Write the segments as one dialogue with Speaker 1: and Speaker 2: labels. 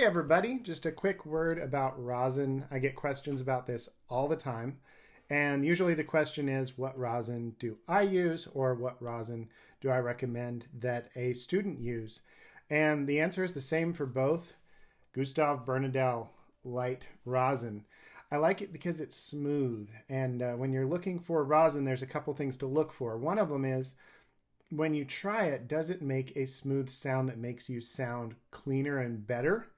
Speaker 1: Hey everybody, just a quick word about rosin. I get questions about this all the time. And usually the question is, what rosin do I use, or what rosin do I recommend that a student use? And the answer is the same for both. 𝘀𝘴𝗽𝗃 light rosin. I like it because it's smooth. And when you're looking for rosin, there's a couple things to look for. One of them is, when you try it, does it make a smooth sound that makes you sound cleaner and better?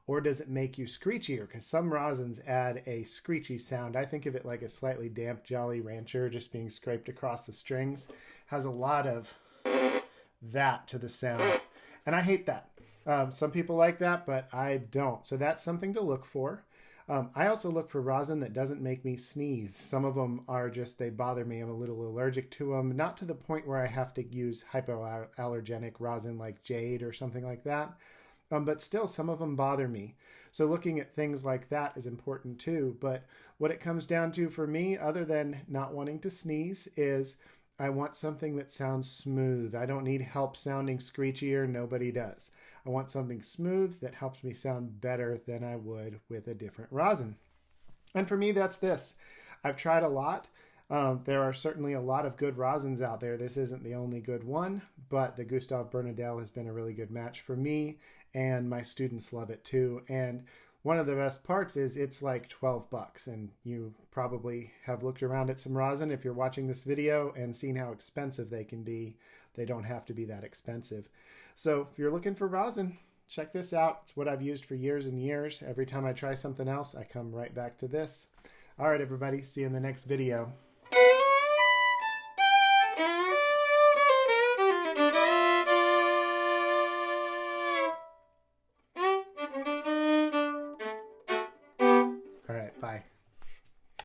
Speaker 1: Or does it make you screechier? Because some rosins add a screechy sound. I think of it like a slightly damp Jolly Rancher just being scraped across the strings. Has a lot of that to the sound. And I hate that. Some people like that, but I don't. So that's something to look for. I also look for rosin that doesn't make me sneeze. Some of them are just, they bother me. I'm a little allergic to them. Not to the point where I have to use hypoallergenic rosin like jade or something like that. But still, some of them bother me. So looking at things like that is important too. But what it comes down to for me, other than not wanting to sneeze, is I want something that sounds smooth. I don't need help sounding screechier. Nobody does. I want something smooth that helps me sound better than I would with a different rosin. And for me, that's this. I've tried a lot. There are certainly a lot of good rosins out there. This isn't the only good one, but the 𝘀𝘴𝗽𝗃 has been a really good match for me, and my students love it too. And one of the best parts is it's like 12 bucks, and you probably have looked around at some rosin if you're watching this video and seen how expensive they can be. They don't have to be that expensive. So if you're looking for rosin, check this out. It's what I've used for years and years. Every time I try something else, I come right back to this. All right, everybody, see you in the next video. All right, bye.